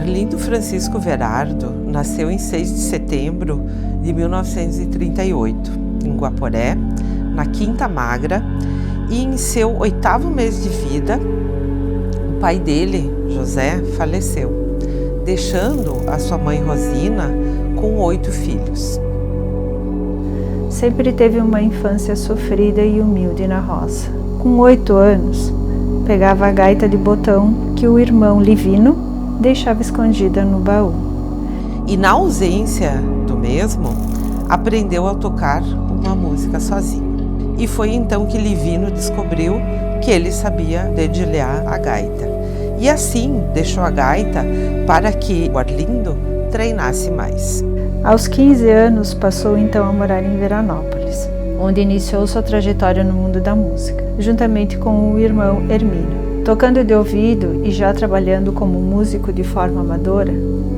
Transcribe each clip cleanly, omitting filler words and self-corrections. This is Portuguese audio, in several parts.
Arlindo Francisco Verardo nasceu em 6 de setembro de 1938, em Guaporé, na Quinta Magra, e em seu 8º mês de vida, o pai dele, José, faleceu, deixando a sua mãe Rosina com 8 filhos. Sempre teve uma infância sofrida e humilde na roça. Com 8 anos, pegava a gaita de botão que o irmão Livino deixava escondida no baú. E na ausência do mesmo, aprendeu a tocar uma música sozinho. E foi então que Livino descobriu que ele sabia dedilhar a gaita. E assim deixou a gaita para que o Arlindo treinasse mais. Aos 15 anos, passou então a morar em Veranópolis, onde iniciou sua trajetória no mundo da música, juntamente com o irmão Hermínio. Tocando de ouvido e já trabalhando como músico de forma amadora,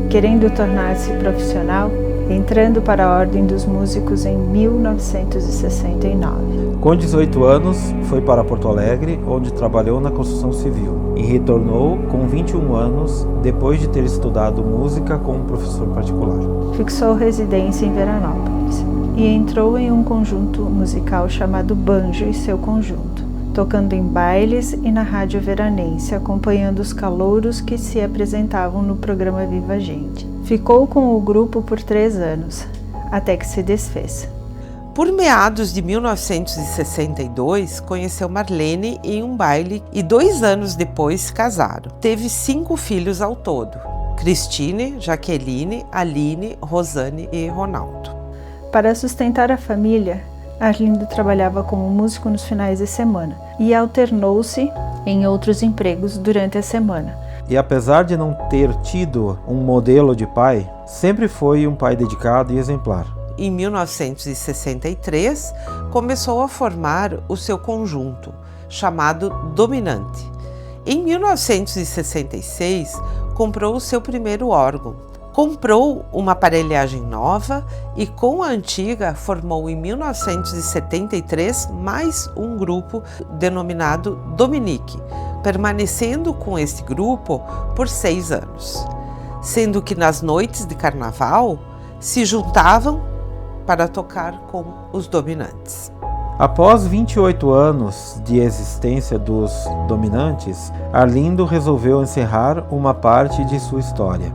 querendo tornar-se profissional, entrando para a Ordem dos Músicos em 1969. Com 18 anos, foi para Porto Alegre, onde trabalhou na construção civil, e retornou com 21 anos, depois de ter estudado música com um professor particular. Fixou residência em Veranópolis e entrou em um conjunto musical chamado Banjo e seu Conjunto, tocando em bailes e na rádio veranense, acompanhando os calouros que se apresentavam no programa Viva Gente. Ficou com o grupo por 3 anos, até que se desfez. Por meados de 1962, conheceu Marlene em um baile e 2 anos depois se casaram. Teve 5 filhos ao todo: Cristine, Jaqueline, Aline, Rosane e Ronaldo. Para sustentar a família, Arlindo trabalhava como músico nos finais de semana e alternou-se em outros empregos durante a semana. E apesar de não ter tido um modelo de pai, sempre foi um pai dedicado e exemplar. Em 1963, começou a formar o seu conjunto, chamado Dominante. Em 1966, comprou o seu primeiro órgão. Comprou uma aparelhagem nova e, com a antiga, formou em 1973 mais um grupo denominado Dominique, permanecendo com este grupo por 6 anos, sendo que nas noites de carnaval se juntavam para tocar com os Dominantes. Após 28 anos de existência dos Dominantes, Arlindo resolveu encerrar uma parte de sua história.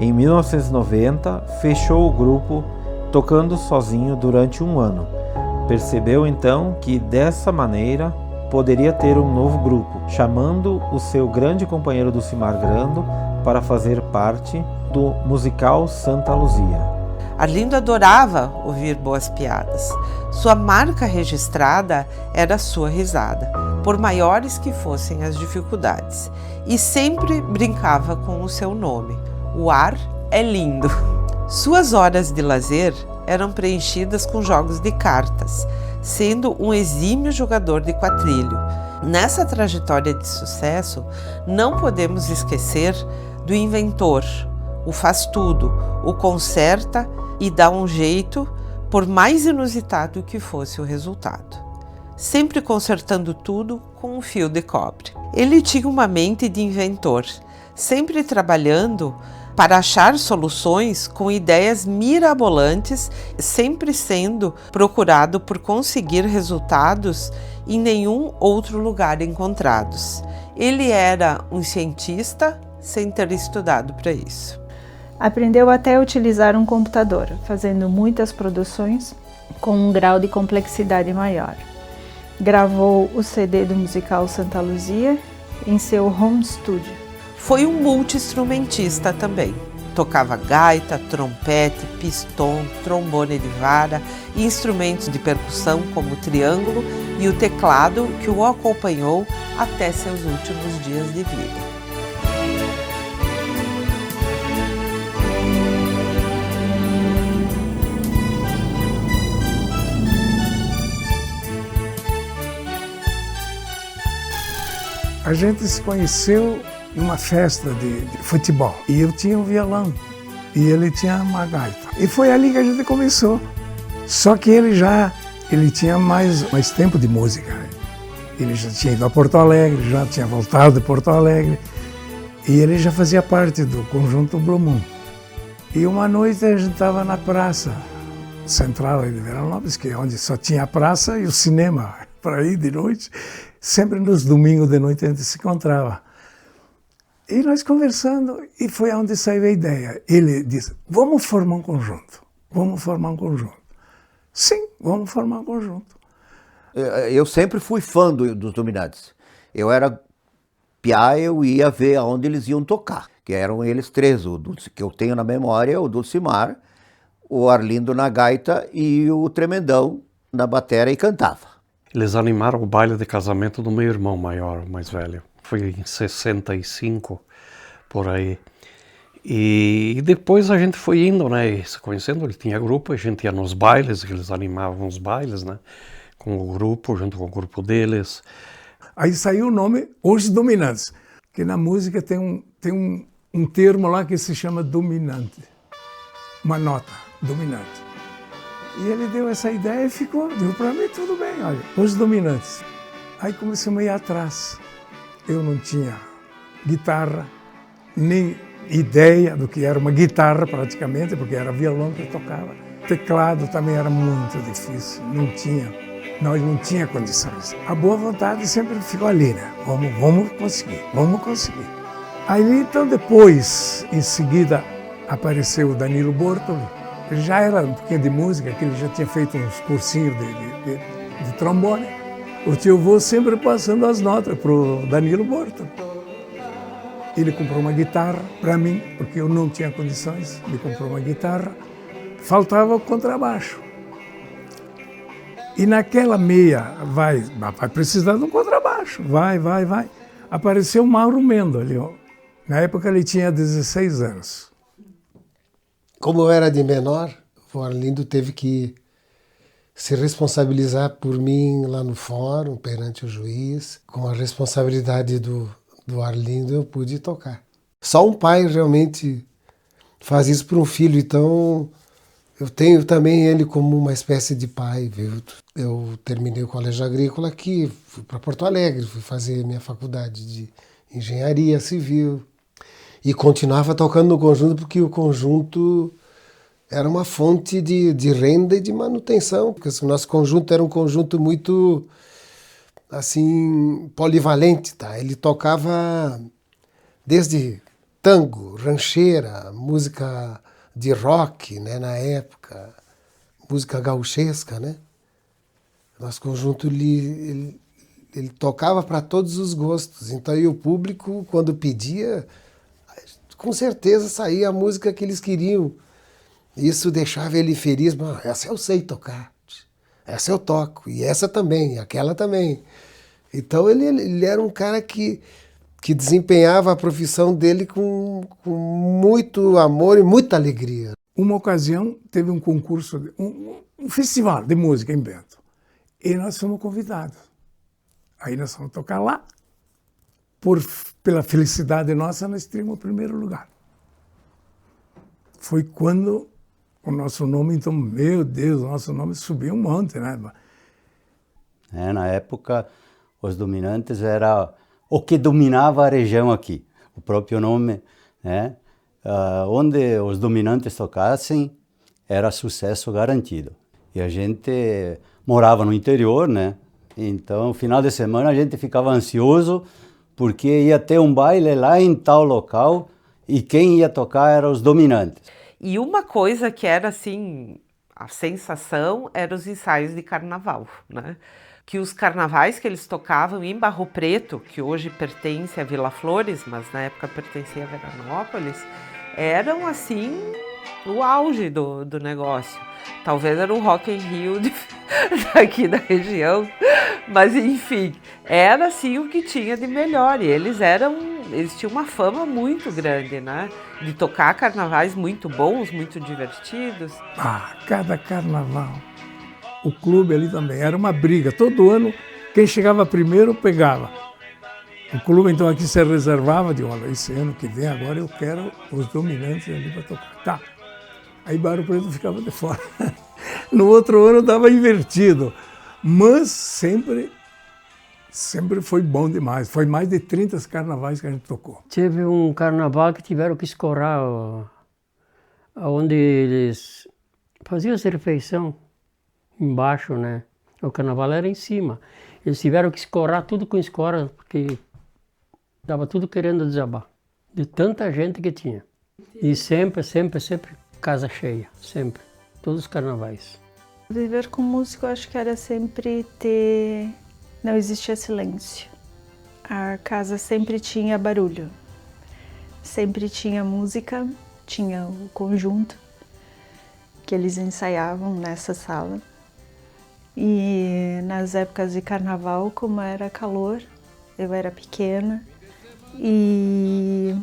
Em 1990, fechou o grupo, tocando sozinho durante 1 ano. Percebeu então que dessa maneira poderia ter um novo grupo, chamando o seu grande companheiro Dulcimar Grando para fazer parte do musical Santa Luzia. Arlindo adorava ouvir boas piadas. Sua marca registrada era a sua risada, por maiores que fossem as dificuldades, e sempre brincava com o seu nome: o ar é lindo. Suas horas de lazer eram preenchidas com jogos de cartas, sendo um exímio jogador de quatrilho. Nessa trajetória de sucesso, não podemos esquecer do inventor, o faz tudo, o conserta e dá um jeito, por mais inusitado que fosse o resultado. Sempre consertando tudo com um fio de cobre. Ele tinha uma mente de inventor, sempre trabalhando para achar soluções com ideias mirabolantes, sempre sendo procurado por conseguir resultados em nenhum outro lugar encontrados. Ele era um cientista sem ter estudado para isso. Aprendeu até a utilizar um computador, fazendo muitas produções com um grau de complexidade maior. Gravou o CD do musical Santa Luzia em seu home studio. Foi um multi-instrumentista também. Tocava gaita, trompete, pistão, trombone de vara e instrumentos de percussão como o triângulo e o teclado, que o acompanhou até seus últimos dias de vida. A gente se conheceu em uma festa de futebol e eu tinha um violão e ele tinha uma gaita. E foi ali que a gente começou. Só que ele tinha mais tempo de música. Ele já tinha ido a Porto Alegre, já tinha voltado de Porto Alegre E ele já fazia parte do conjunto Blue Moon. E uma noite a gente estava na praça central de Veranópolis, que é onde só tinha a praça e o cinema para ir de noite. Sempre nos domingos de noite a gente se encontrava. E nós conversando, e foi onde saiu a ideia. Ele disse, vamos formar um conjunto. Vamos formar um conjunto. Sim, vamos formar um conjunto. Eu sempre fui fã dos Dominantes. Eu era piá, eu ia ver aonde eles iam tocar, que eram eles três, que eu tenho na memória, o Dulcimar, o Arlindo na gaita e o Tremendão na batera e cantava. Eles animaram o baile de casamento do meu irmão maior, mais velho. Foi em 65, por aí. E depois a gente foi indo, né, e se conhecendo, ele tinha grupo, a gente ia nos bailes, eles animavam os bailes, né, com o grupo, junto com o grupo deles. Aí saiu o nome Os Dominantes, que na música tem um termo lá que se chama dominante, uma nota, dominante. E ele deu essa ideia e ficou, deu para mim tudo bem, olha, Os Dominantes. Aí começamos a ir atrás. Eu não tinha guitarra, nem ideia do que era uma guitarra praticamente, porque era violão que eu tocava. Teclado também era muito difícil, nós não tinha condições. A boa vontade sempre ficou ali, né? Vamos conseguir. Aí então depois, em seguida, apareceu o Danilo Bortoli. Ele já era um pouquinho de música, que ele já tinha feito uns cursinhos de trombone. O tio vô sempre passando as notas para o Danilo Bortoli. Ele comprou uma guitarra para mim, porque eu não tinha condições. Ele comprou uma guitarra, faltava o contrabaixo. E naquela meia, vai precisar de um contrabaixo, vai. Apareceu o Mauro Mendo ali, ó. Na época ele tinha 16 anos. Como eu era de menor, o Arlindo teve que se responsabilizar por mim lá no fórum, perante o juiz. Com a responsabilidade do Arlindo eu pude tocar. Só um pai realmente faz isso para um filho, então eu tenho também ele como uma espécie de pai, viu? Eu terminei o colégio agrícola aqui, fui para Porto Alegre, fui fazer minha faculdade de engenharia civil e continuava tocando no conjunto porque o conjunto era uma fonte de renda e de manutenção, porque o nosso conjunto era um conjunto muito assim polivalente, tá? Ele tocava desde tango, rancheira, música de rock, né, na época, música gauchesca, né? Nosso conjunto ele tocava para todos os gostos, então e o público, quando pedia, com certeza saía a música que eles queriam. Isso deixava ele feliz, essa eu sei tocar, essa eu toco, e essa também, e aquela também. Então ele era um cara que desempenhava a profissão dele com muito amor e muita alegria. Uma ocasião teve um concurso, um festival de música em Bento. E nós fomos convidados. Aí nós fomos tocar lá. Pela felicidade nossa, nós tínhamos o primeiro lugar. Foi quando o nosso nome, então, meu Deus, o nosso nome subiu um monte, né? Na época, os Dominantes era o que dominava a região aqui. O próprio nome, né? Onde os Dominantes tocassem, era sucesso garantido. E a gente morava no interior, né? Então, no final de semana, a gente ficava ansioso porque ia ter um baile lá em tal local e quem ia tocar eram os Dominantes. E uma coisa que era assim, a sensação, eram os ensaios de carnaval, né? Que os carnavais que eles tocavam em Barro Preto, que hoje pertence a Vila Flores, mas na época pertencia a Veranópolis, eram assim o auge do negócio. Talvez era um Rock in Rio daqui da região, mas enfim, era assim o que tinha de melhor. E eles tinham uma fama muito grande, né? De tocar carnavais muito bons, muito divertidos. Cada carnaval. O clube ali também era uma briga. Todo ano, quem chegava primeiro pegava. O clube, então, aqui se reservava de, olha, esse ano que vem, agora eu quero os Dominantes ali para tocar. Tá. Aí Barro Preto ficava de fora. No outro ano estava invertido. Mas sempre Sempre foi bom demais. Foi mais de 30 carnavais que a gente tocou. Teve um carnaval que tiveram que escorar onde eles faziam essa refeição embaixo, né? O carnaval era em cima. Eles tiveram que escorar tudo com escora, porque estava tudo querendo desabar. De tanta gente que tinha. E sempre casa cheia. Sempre. Todos os carnavais. Viver com música, eu acho que era sempre ter... Não existia silêncio. A casa sempre tinha barulho. Sempre tinha música, tinha o conjunto que eles ensaiavam nessa sala. E nas épocas de carnaval, como era calor, eu era pequena e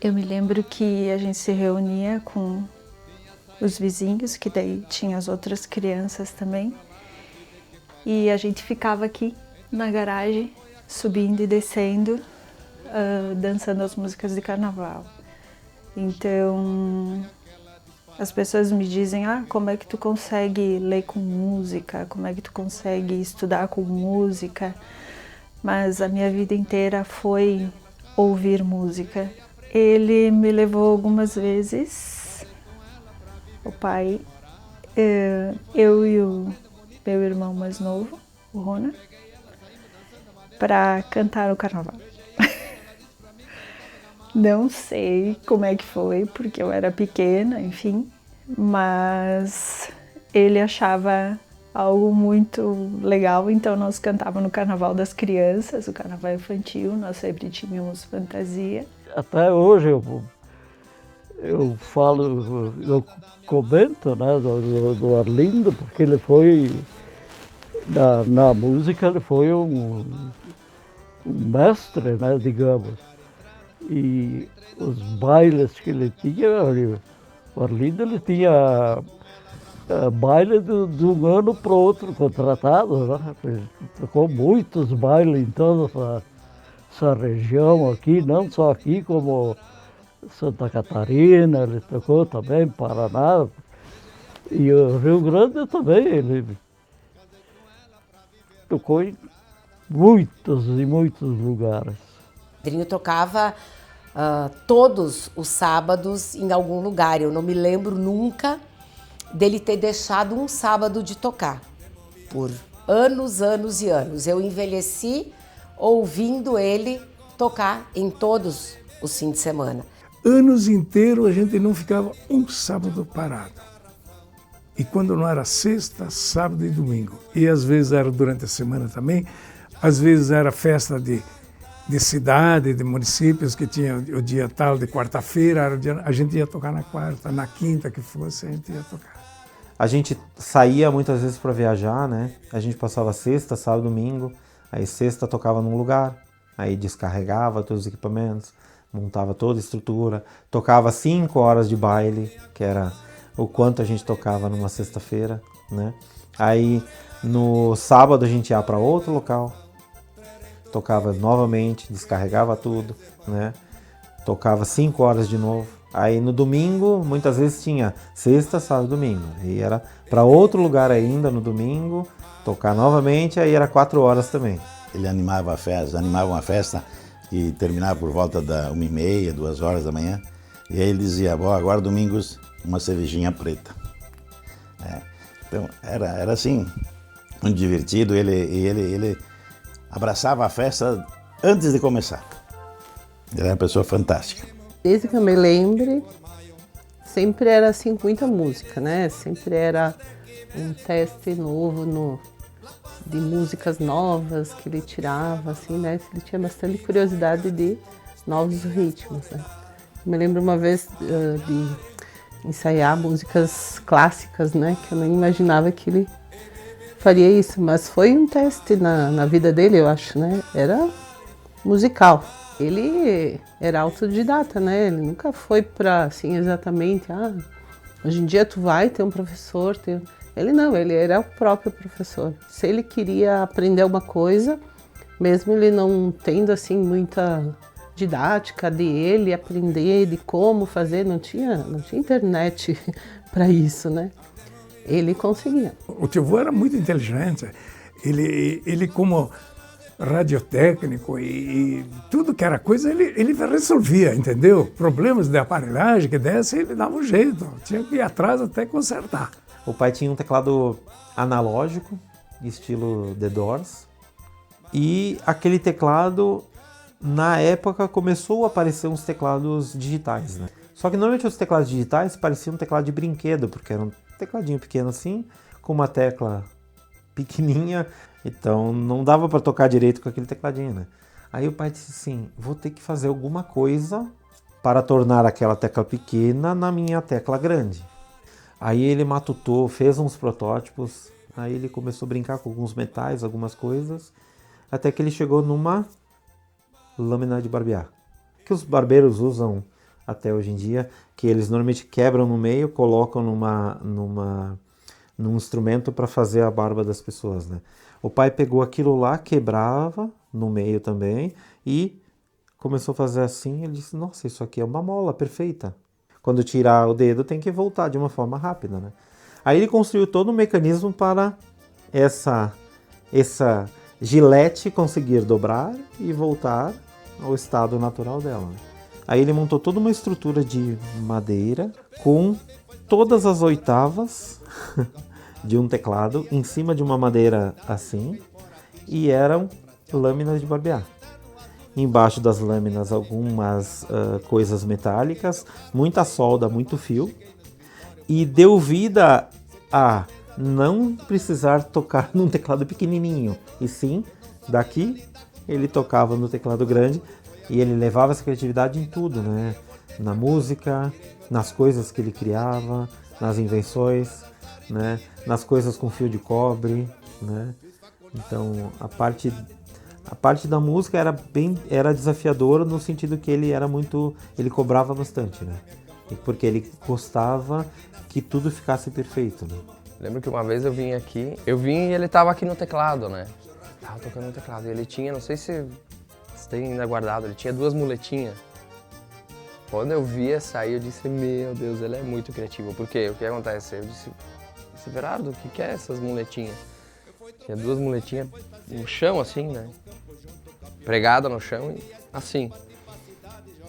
eu me lembro que a gente se reunia com os vizinhos, que daí tinha as outras crianças também, e a gente ficava aqui na garagem, subindo e descendo, dançando as músicas de carnaval. Então, as pessoas me dizem, como é que tu consegue ler com música, como é que tu consegue estudar com música, mas a minha vida inteira foi ouvir música. Ele me levou algumas vezes, o pai, eu e o meu irmão mais novo, o Rona, para cantar o carnaval. Não sei como é que foi, porque eu era pequena, enfim, mas ele achava algo muito legal, então nós cantávamos no Carnaval das Crianças, o Carnaval Infantil, nós sempre tínhamos fantasia. Até hoje eu falo, eu comento, né, do Arlindo, porque ele foi, na música, ele foi um mestre, né, digamos. E os bailes que ele tinha, o Arlindo, ele tinha baile de um ano para o outro contratado, né? Ele tocou muitos bailes em toda essa região aqui, não só aqui, como Santa Catarina, ele tocou também, Paraná, e o Rio Grande também, ele tocou em muitos e muitos lugares. Pedrinho tocava todos os sábados em algum lugar. Eu não me lembro nunca dele ter deixado um sábado de tocar. Por anos, anos e anos. Eu envelheci ouvindo ele tocar em todos os fins de semana. Anos inteiros a gente não ficava um sábado parado. E quando não era sexta, sábado e domingo. E às vezes era durante a semana também. Às vezes era festa de cidade, de municípios que tinha o dia tal de quarta-feira, a gente ia tocar na quarta, na quinta que fosse, a gente ia tocar. A gente saía muitas vezes para viajar, né? A gente passava sexta, sábado, domingo, aí sexta tocava num lugar, aí descarregava todos os equipamentos, montava toda a estrutura, tocava 5 horas de baile, que era o quanto a gente tocava numa sexta-feira, né? Aí no sábado a gente ia para outro local, tocava novamente, descarregava tudo, né? Tocava 5 horas de novo. Aí no domingo, muitas vezes tinha sexta, sábado, domingo. E era para outro lugar ainda no domingo, tocar novamente, aí era 4 horas também. Ele animava uma festa e terminava por volta da 1h30, 2 horas da manhã. E aí ele dizia, agora domingos, uma cervejinha preta. Então era assim, muito divertido. Ele abraçava a festa antes de começar. Ele era uma pessoa fantástica. Desde que eu me lembre, sempre era assim, muita música, né? Sempre era um teste novo de músicas novas que ele tirava, assim, né? Ele tinha bastante curiosidade de novos ritmos, né? Eu me lembro uma vez de ensaiar músicas clássicas, né? Que eu não imaginava que ele faria isso, mas foi um teste na vida dele, eu acho, né? Era musical. Ele era autodidata, né? Ele nunca foi para, assim, exatamente, hoje em dia tu vai ter um professor, Ele não, ele era o próprio professor. Se ele queria aprender alguma coisa, mesmo ele não tendo, assim, muita didática de ele aprender, de como fazer, não tinha internet para isso, né? Ele conseguia. O tio vô era muito inteligente. Ele como radiotécnico e tudo que era coisa, ele resolvia, entendeu? Problemas de aparelhagem que desse, ele dava um jeito. Tinha que ir atrás até consertar. O pai tinha um teclado analógico, estilo The Doors. E aquele teclado, na época, começou a aparecer uns teclados digitais, né? Só que normalmente os teclados digitais pareciam um teclado de brinquedo, porque era um tecladinho pequeno assim, com uma tecla pequenininha, então não dava para tocar direito com aquele tecladinho, né? Aí o pai disse assim, vou ter que fazer alguma coisa para tornar aquela tecla pequena na minha tecla grande. Aí ele matutou, fez uns protótipos, aí ele começou a brincar com alguns metais, algumas coisas, até que ele chegou numa lâmina de barbear, que os barbeiros usam até hoje em dia, que eles normalmente quebram no meio, colocam num instrumento para fazer a barba das pessoas, né? O pai pegou aquilo lá, quebrava no meio também e começou a fazer assim. Ele disse, nossa, isso aqui é uma mola perfeita. Quando tirar o dedo tem que voltar de uma forma rápida, né? Aí ele construiu todo um mecanismo para essa gilete conseguir dobrar e voltar ao estado natural dela, né? Aí ele montou toda uma estrutura de madeira com todas as oitavas de um teclado em cima de uma madeira assim, e eram lâminas de barbear. Embaixo das lâminas algumas coisas metálicas, muita solda, muito fio, e deu vida a não precisar tocar num teclado pequenininho, e sim, daqui ele tocava no teclado grande, e ele levava essa criatividade em tudo, né? Na música, nas coisas que ele criava, nas invenções, né? Nas coisas com fio de cobre, né? Então a parte da música era desafiadora no sentido que ele cobrava bastante, né? Porque ele gostava que tudo ficasse perfeito, né? Lembro que uma vez eu vim e ele tava aqui no teclado, né? Tava tocando no teclado e ele tinha, não sei se tem ainda guardado, ele tinha 2 muletinhas. Quando eu via sair, eu disse, meu Deus, ele é muito criativo. Por quê? O que acontece? Eu disse, Everardo, o que é essas muletinhas? Tinha 2 muletinhas no chão, assim, né? Pregada no chão e assim.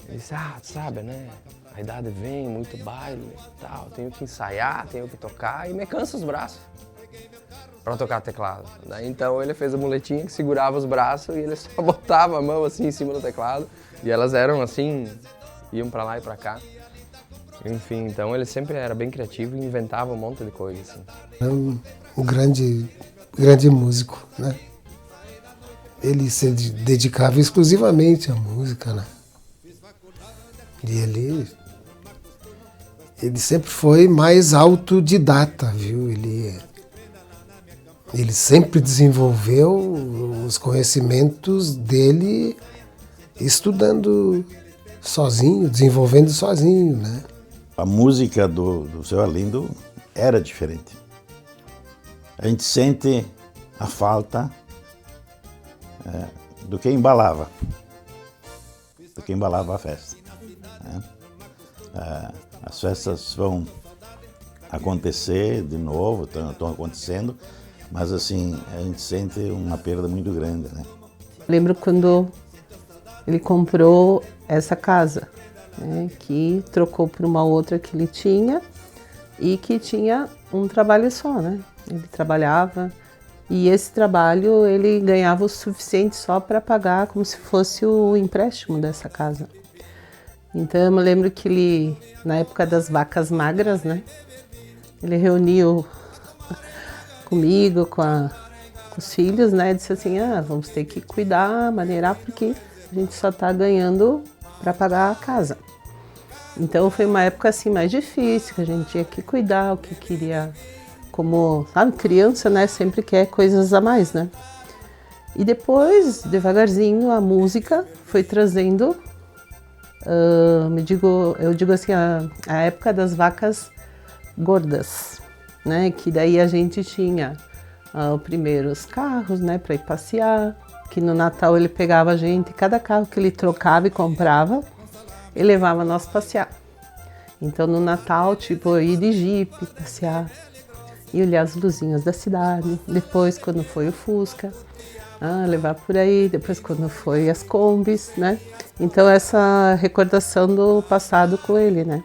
Ele disse, sabe, né? A idade vem, muito baile e tal, tenho que ensaiar, tenho que tocar e me cansa os braços para tocar teclado. Daí então ele fez a muletinha que segurava os braços e ele só botava a mão assim em cima do teclado e elas eram assim, iam para lá e para cá. Enfim, então ele sempre era bem criativo e inventava um monte de coisa assim. É um grande músico, né? Ele se dedicava exclusivamente à música, né? E ele sempre foi mais autodidata, viu? Ele sempre desenvolveu os conhecimentos dele estudando sozinho, desenvolvendo sozinho, né? A música do seu Arlindo era diferente. A gente sente a falta do que embalava a festa, né? As festas vão acontecer de novo, estão acontecendo, mas assim, a gente sente uma perda muito grande, né? Lembro quando ele comprou essa casa, né, que trocou por uma outra que ele tinha e que tinha um trabalho só, né? Ele trabalhava e esse trabalho ele ganhava o suficiente só para pagar como se fosse o empréstimo dessa casa. Então eu me lembro que ele, na época das vacas magras, né? Ele reuniu comigo, com os filhos, né? Disse assim, vamos ter que cuidar, maneirar, porque a gente só está ganhando para pagar a casa. Então foi uma época assim mais difícil, que a gente tinha que cuidar, o que queria, como, sabe, criança, né? Sempre quer coisas a mais, né? E depois, devagarzinho, a música foi trazendo, eu digo assim, a época das vacas gordas, né? Que daí a gente tinha primeiro os carros, né? Para ir passear, que no Natal ele pegava a gente, cada carro que ele trocava e comprava, ele levava nós passear. Então no Natal, tipo, ir de jipe, passear. e olhar as luzinhas da cidade. Depois, quando foi o Fusca, levar por aí. Depois, quando foi as Kombis, né? Então, essa recordação do passado com ele, né?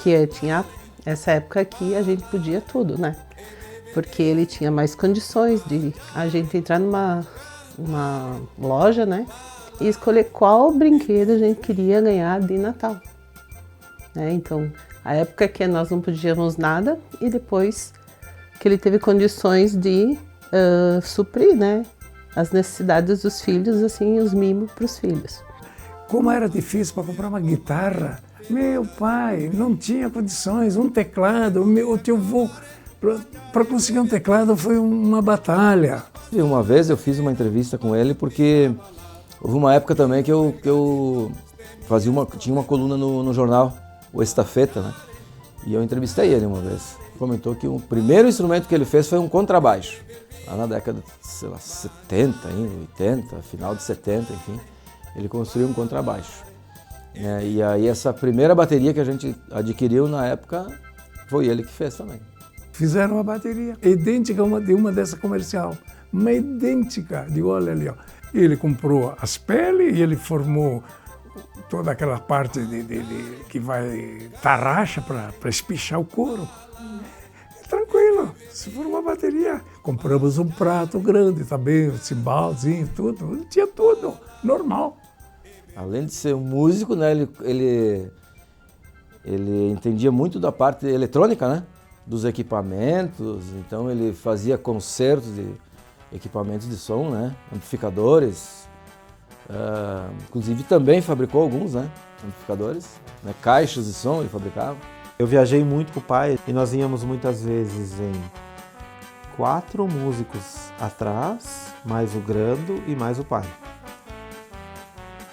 Que tinha essa época que a gente podia tudo, né? Porque ele tinha mais condições de a gente entrar numa loja, né? E escolher qual brinquedo a gente queria ganhar de Natal. Né? Então, a época que nós não podíamos nada e depois que ele teve condições de suprir, né, as necessidades dos filhos, assim, os mimos para os filhos. Como era difícil para comprar uma guitarra, meu pai não tinha condições, um teclado, o teu avô, para conseguir um teclado foi uma batalha. E uma vez eu fiz uma entrevista com ele porque houve uma época também que eu tinha uma coluna no jornal, o Estafeta, né? E eu entrevistei ele uma vez. Comentou que o primeiro instrumento que ele fez foi um contrabaixo. Lá na década, sei lá, 70, 80, final de 70, enfim. Ele construiu um contrabaixo. E aí essa primeira bateria que a gente adquiriu na época, foi ele que fez também. Fizeram uma bateria idêntica de uma dessa comercial. Uma idêntica. Digo, olha ali, ó. Ele comprou as peles e ele formou toda aquela parte que vai tarraxa para espichar o couro. Tranquilo, se for uma bateria. Compramos um prato grande também, um cimbalzinho, tudo. Tinha tudo, normal. Além de ser um músico, né, ele entendia muito da parte eletrônica, né, dos equipamentos. Então ele fazia concertos de equipamentos de som, né, amplificadores. Inclusive também fabricou alguns, né, amplificadores, né, caixas de som ele fabricava. Eu viajei muito com o pai e nós íamos muitas vezes em 4 músicos atrás, mais o Grando e mais o pai.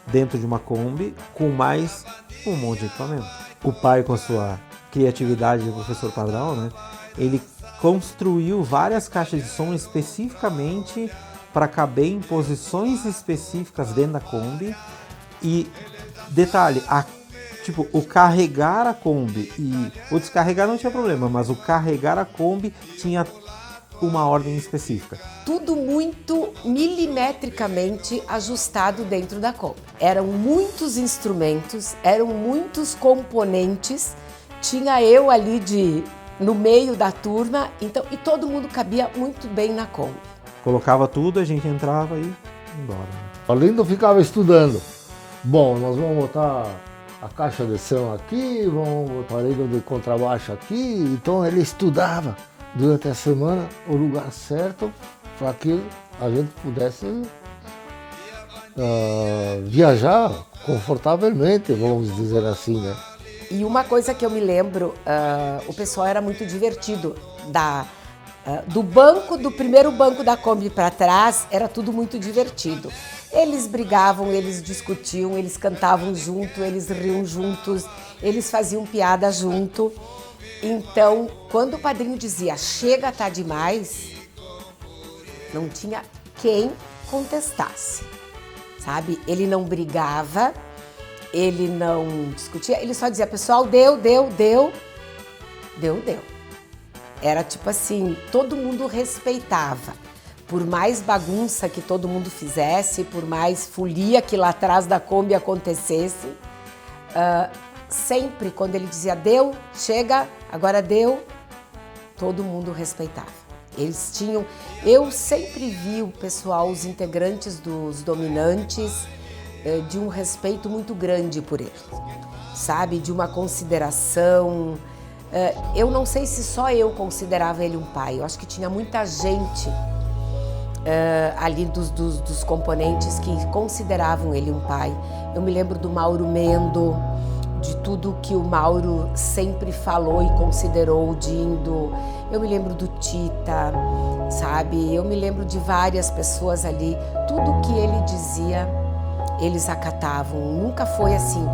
Dentro de uma Kombi com mais um monte de equipamento. O pai, com a sua criatividade de professor padrão, né, ele construiu várias caixas de som especificamente para caber em posições específicas dentro da Kombi. E detalhe, o carregar a Kombi e o descarregar não tinha problema, mas o carregar a Kombi tinha uma ordem específica. Tudo muito milimetricamente ajustado dentro da Kombi. Eram muitos instrumentos, eram muitos componentes, tinha eu ali no meio da turma, então, e todo mundo cabia muito bem na Kombi. Colocava tudo, a gente entrava e ia embora. Arlindo ficava estudando. Bom, nós vamos botar a caixa de som aqui, vamos botar a liga de contrabaixo aqui. Então ele estudava durante a semana o lugar certo para que a gente pudesse viajar confortavelmente, vamos dizer assim, né? E uma coisa que eu me lembro, o pessoal era muito divertido. Do primeiro banco da Kombi para trás, era tudo muito divertido. Eles brigavam, eles discutiam, eles cantavam junto, eles riam juntos, eles faziam piada junto. Então, quando o padrinho dizia, chega, tá demais, não tinha quem contestasse, sabe? Ele não brigava, ele não discutia, ele só dizia, pessoal, deu. Era tipo assim, todo mundo respeitava. Por mais bagunça que todo mundo fizesse, por mais folia que lá atrás da Kombi acontecesse, sempre quando ele dizia deu, chega, agora deu, todo mundo respeitava. Eles tinham, eu sempre vi o pessoal, os integrantes dos Dominantes, de um respeito muito grande por ele, sabe, de uma consideração. Eu não sei se só eu considerava ele um pai, eu acho que tinha muita gente ali dos componentes que consideravam ele um pai. Eu me lembro do Mauro Mendo, de tudo que o Mauro sempre falou e considerou o Dindo. Eu me lembro do Tita, sabe? Eu me lembro de várias pessoas ali. Tudo que ele dizia, eles acatavam. Nunca foi assim,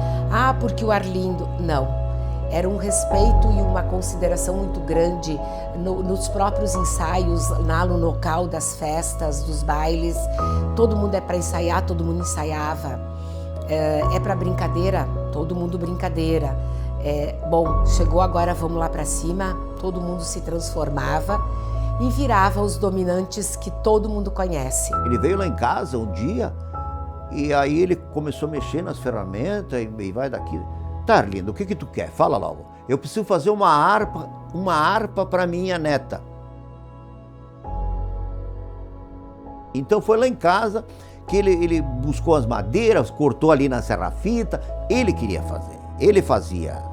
porque o Arlindo... Não. Era um respeito e uma consideração muito grande nos próprios ensaios, lá no local das festas, dos bailes. Todo mundo é para ensaiar, todo mundo ensaiava. É para brincadeira, todo mundo brincadeira. Bom, chegou agora, vamos lá para cima, todo mundo se transformava e virava os dominantes que todo mundo conhece. Ele veio lá em casa um dia e aí ele começou a mexer nas ferramentas e vai daqui. Tá, Arlindo, o que tu quer? Fala logo. Eu preciso fazer uma harpa para minha neta. Então foi lá em casa que ele buscou as madeiras, cortou ali na serra-fita, ele queria fazer, ele fazia.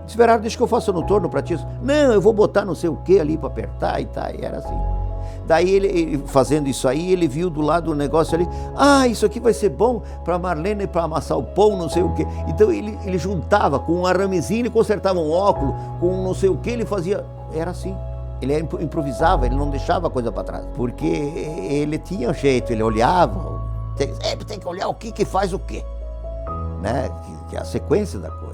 Disse, Berardo, deixa que eu faça no torno para ti. Não, eu vou botar não sei o que ali para apertar e tá, e era assim. Daí ele fazendo isso aí, ele viu do lado o negócio ali, isso aqui vai ser bom para Marlene para amassar o pão, não sei o quê. Então ele juntava com um aramezinho, ele consertava um óculo, com não sei o que, ele fazia, era assim. Ele improvisava, ele não deixava a coisa para trás, porque ele tinha jeito, ele olhava, tem que olhar o que faz o quê, né? Que é a sequência da coisa.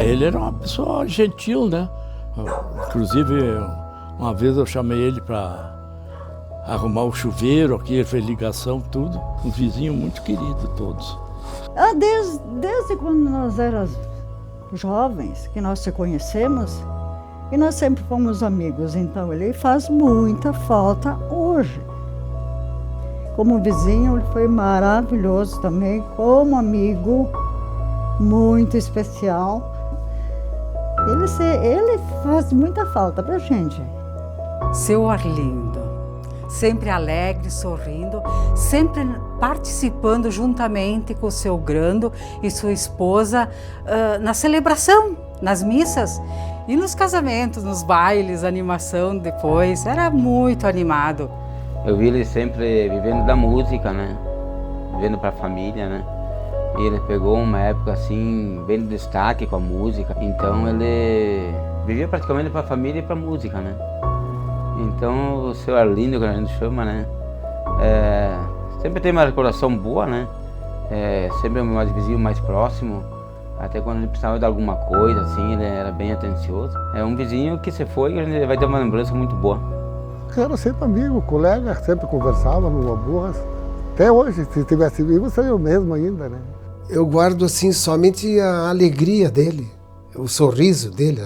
Ele era uma pessoa gentil, né? Inclusive, uma vez eu chamei ele para arrumar o chuveiro aqui, ele fez ligação, tudo. Um vizinho muito querido, todos. Desde quando nós éramos jovens, que nós se conhecemos, e nós sempre fomos amigos, então ele faz muita falta hoje. Como vizinho, ele foi maravilhoso também, como amigo, muito especial. Ele faz muita falta pra gente. Seu Arlindo, sempre alegre, sorrindo, sempre participando juntamente com o seu Grando e sua esposa na celebração, nas missas e nos casamentos, nos bailes, animação depois. Era muito animado. Eu vi ele sempre vivendo da música, né? Vivendo para a família, né? E ele pegou uma época assim, bem de destaque com a música. Então ele vivia praticamente para a família e para a música, né? Então o seu Arlindo, que a gente chama, né? Sempre tem uma recordação boa, né? Sempre um vizinho mais próximo. Até quando a gente precisava de alguma coisa, assim, ele era bem atencioso. É um vizinho que se foi, que a gente vai ter uma lembrança muito boa. Era sempre amigo, colega, sempre conversava numa boa. Até hoje, se tivesse vivo, seria o mesmo ainda, né? Eu guardo, assim, somente a alegria dele, o sorriso dele,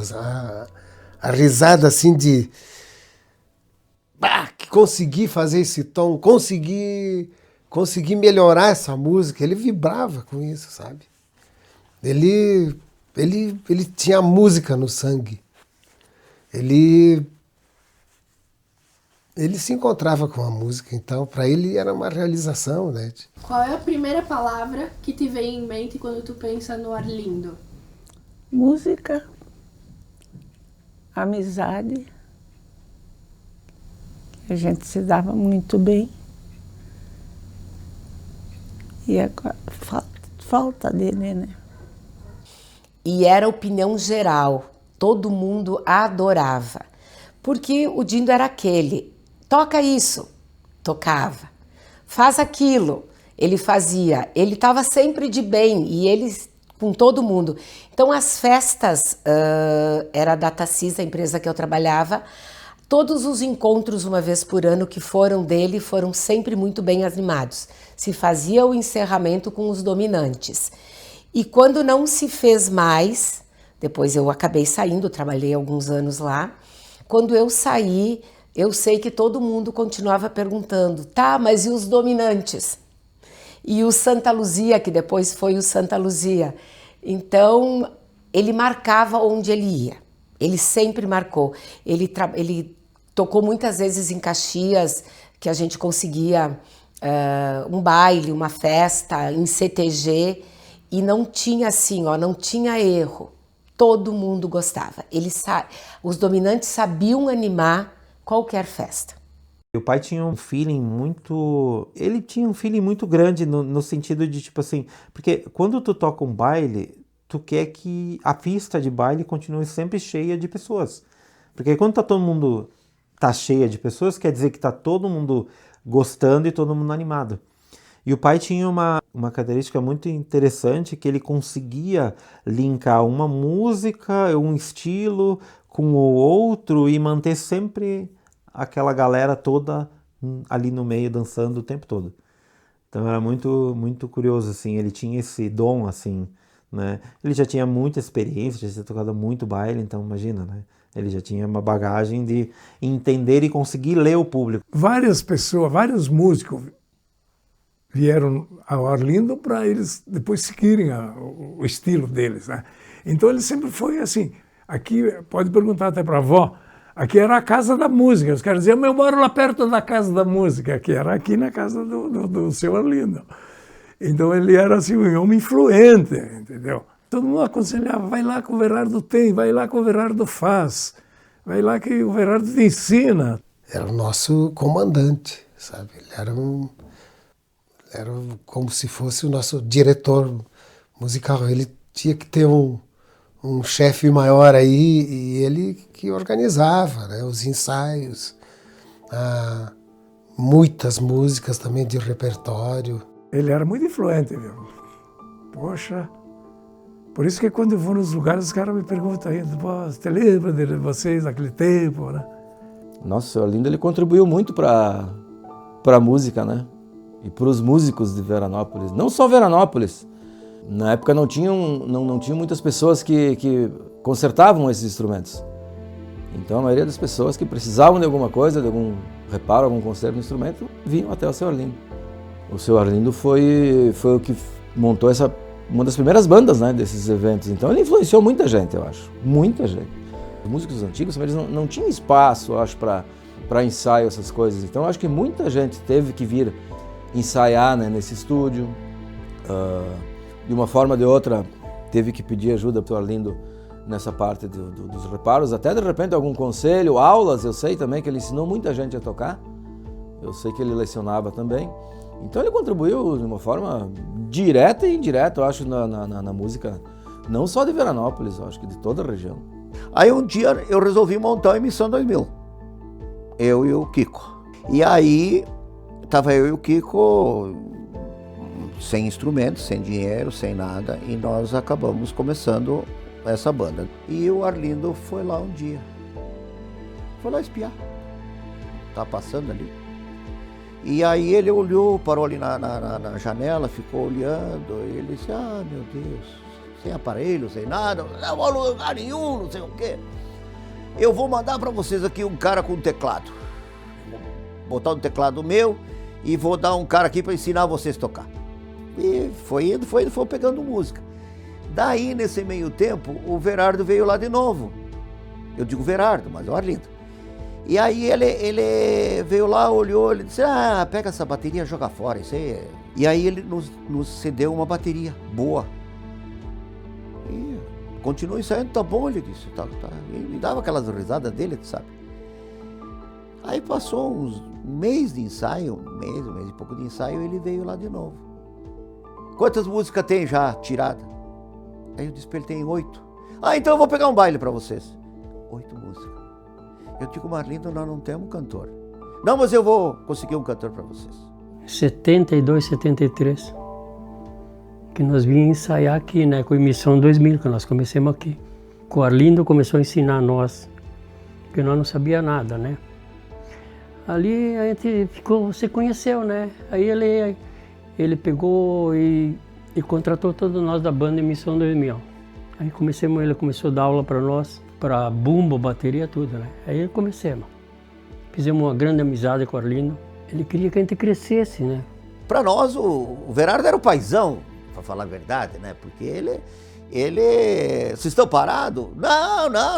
a risada, assim, de... consegui fazer esse tom, consegui melhorar essa música. Ele vibrava com isso, sabe? Ele tinha a música no sangue. Ele se encontrava com a música, então para ele era uma realização, né? Qual é a primeira palavra que te vem em mente quando tu pensa no Arlindo? Música, amizade, a gente se dava muito bem. E agora falta dele, né? E era opinião geral, todo mundo adorava, porque o Dindo era aquele, toca isso, tocava, faz aquilo, ele fazia, ele estava sempre de bem e ele com todo mundo. Então as festas, era a Datacis, a empresa que eu trabalhava, todos os encontros uma vez por ano que foram dele foram sempre muito bem animados. Se fazia o encerramento com os dominantes. E quando não se fez mais, depois eu acabei saindo, trabalhei alguns anos lá, quando eu saí, eu sei que todo mundo continuava perguntando, tá, mas e os dominantes? E o Santa Luzia, que depois foi o Santa Luzia. Então, ele marcava onde ele ia, ele sempre marcou. Ele tocou muitas vezes em Caxias, que a gente conseguia um baile, uma festa, em CTG, e não tinha assim, não tinha erro. Todo mundo gostava. Os dominantes sabiam animar qualquer festa. O pai tinha um feeling muito... Ele tinha um feeling muito grande no sentido de, tipo assim... Porque quando tu toca um baile, tu quer que a pista de baile continue sempre cheia de pessoas. Porque quando todo mundo tá cheia de pessoas, quer dizer que tá todo mundo gostando e todo mundo animado. E o pai tinha uma característica muito interessante, que ele conseguia linkar uma música, um estilo com o outro e manter sempre aquela galera toda ali no meio dançando o tempo todo. Então era muito, muito curioso, assim, ele tinha esse dom, assim, né? Ele já tinha muita experiência, já tinha tocado muito baile, então imagina, né? Ele já tinha uma bagagem de entender e conseguir ler o público. Várias pessoas, vários músicos vieram ao Arlindo para eles depois seguirem o estilo deles, né? Então ele sempre foi assim. Aqui, pode perguntar até para a avó, aqui era a casa da música. Os caras diziam, eu moro lá perto da casa da música, que era aqui na casa do seu Arlindo. Então ele era assim, um homem influente, entendeu? Todo mundo aconselhava, vai lá que o Verardo tem, vai lá que o Verardo faz, vai lá que o Verardo te ensina. Era o nosso comandante, sabe? Ele era como se fosse o nosso diretor musical. Ele tinha que ter um chefe maior aí, e ele que organizava, né, os ensaios, muitas músicas também de repertório. Ele era muito influente, viu? Poxa, por isso que quando eu vou nos lugares, os caras me perguntam ainda, você lembra de vocês naquele tempo, né? Nossa, o Arlindo, ele contribuiu muito para a música, né? E para os músicos de Veranópolis. Não só Veranópolis. Na época não tinham muitas pessoas que consertavam esses instrumentos. Então a maioria das pessoas que precisavam de alguma coisa, de algum reparo, algum conserto do instrumento, vinham até o seu Arlindo. O seu Arlindo foi o que montou uma das primeiras bandas, né, desses eventos. Então ele influenciou muita gente, eu acho. Muita gente. Os músicos antigos, eles não tinham espaço, eu acho, para ensaio, essas coisas. Então eu acho que muita gente teve que vir ensaiar, né, nesse estúdio. De uma forma ou de outra, teve que pedir ajuda para o Arlindo nessa parte dos reparos. Até, de repente, algum conselho, aulas, eu sei também que ele ensinou muita gente a tocar. Eu sei que ele lecionava também. Então ele contribuiu de uma forma direta e indireta, eu acho, na música, não só de Veranópolis, eu acho que de toda a região. Aí um dia eu resolvi montar a Emissão 2000, eu e o Kiko. E aí estava eu e o Kiko sem instrumentos, sem dinheiro, sem nada, e nós acabamos começando essa banda. E o Arlindo foi lá um dia, foi lá espiar, tá passando ali. E aí ele olhou, parou ali na janela, ficou olhando, e ele disse, meu Deus, sem aparelho, sem nada, não vou a lugar nenhum, não sei o quê. Eu vou mandar para vocês aqui um cara com teclado. Vou botar um teclado meu e vou dar um cara aqui para ensinar vocês a tocar. E foi indo, foi pegando música. Daí, nesse meio tempo, o Verardo veio lá de novo. Eu digo Verardo, mas é o Arlindo. E aí ele veio lá, olhou, ele disse, pega essa bateria, joga fora, isso aí. E aí ele nos cedeu uma bateria boa. E continua ensaiando, tá bom, ele disse, tá. Ele dava aquelas risadas dele, tu sabe. Aí passou um mês de ensaio, um mês e pouco de ensaio, ele veio lá de novo. Quantas músicas tem já tirada? Aí eu disse pra ele, tem 8. Então eu vou pegar um baile pra vocês. 8 músicas. Eu digo, Marlindo, nós não temos cantor. Não, mas eu vou conseguir um cantor para vocês. 72, 73, que nós vínhamos ensaiar aqui, né, com a Emissão 2000, que nós começamos aqui. O Arlindo começou a ensinar nós, porque nós não sabia nada, né. Ali a gente se conheceu, né, aí ele pegou e contratou todos nós da banda Emissão 2000. Aí ele começou a dar aula para nós, para bumbo, bateria, tudo, né? Aí começamos. Fizemos uma grande amizade com o Arlindo. Ele queria que a gente crescesse, né? Para nós, o Verardo era o paizão, para falar a verdade, né? Porque ele... Vocês estão parados?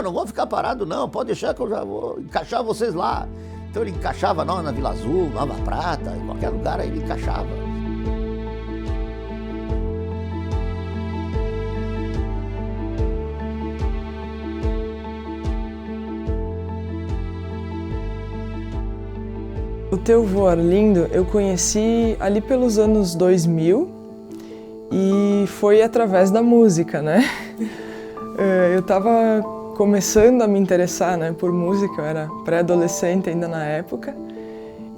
Não vou ficar parado, não. Pode deixar que eu já vou encaixar vocês lá. Então ele encaixava nós na Vila Azul, Nova Prata, em qualquer lugar aí ele encaixava. O teu vô Arlindo eu conheci ali pelos anos 2000 e foi através da música, né? Eu estava começando a me interessar, né, por música, eu era pré-adolescente ainda na época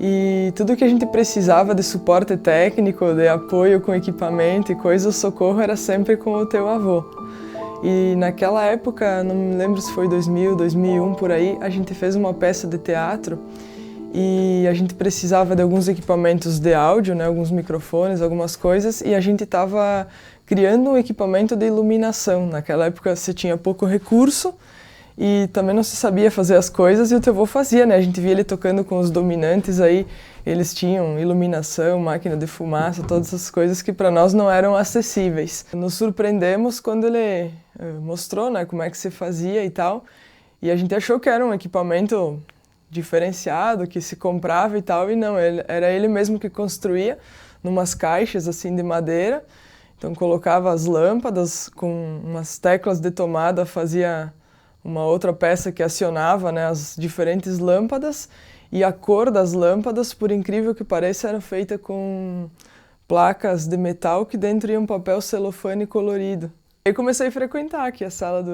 e tudo que a gente precisava de suporte técnico, de apoio com equipamento e coisa, o socorro era sempre com o teu avô. E naquela época, não me lembro se foi 2000, 2001, por aí, a gente fez uma peça de teatro. e a gente precisava de alguns equipamentos de áudio, né, alguns microfones, algumas coisas, e a gente estava criando um equipamento de iluminação. Naquela época você tinha pouco recurso e também não se sabia fazer as coisas, e o teu avô fazia, né? A gente via ele tocando com os Dominantes aí, eles tinham iluminação, máquina de fumaça, todas essas coisas que para nós não eram acessíveis. Nos surpreendemos quando ele mostrou, né, como é que se fazia e tal, e a gente achou que era um equipamento diferenciado, que se comprava e tal, e não, era ele mesmo que construía numas caixas assim de madeira. Então colocava as lâmpadas com umas teclas de tomada, fazia uma outra peça que acionava, né, as diferentes lâmpadas, e a cor das lâmpadas, por incrível que pareça, era feita com placas de metal que dentro ia um papel celofane colorido. Eu comecei a frequentar aqui a sala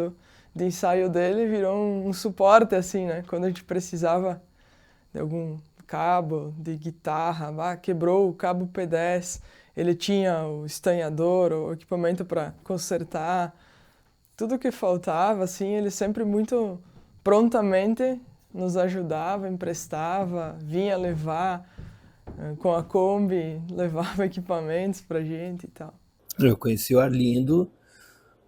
de ensaio dele, virou um suporte assim, né? Quando a gente precisava de algum cabo de guitarra, quebrou o cabo P10, ele tinha o estanhador, o equipamento para consertar, tudo que faltava, assim, ele sempre muito prontamente nos ajudava, emprestava, vinha levar com a Kombi, levava equipamentos pra gente e tal. Eu conheci o Arlindo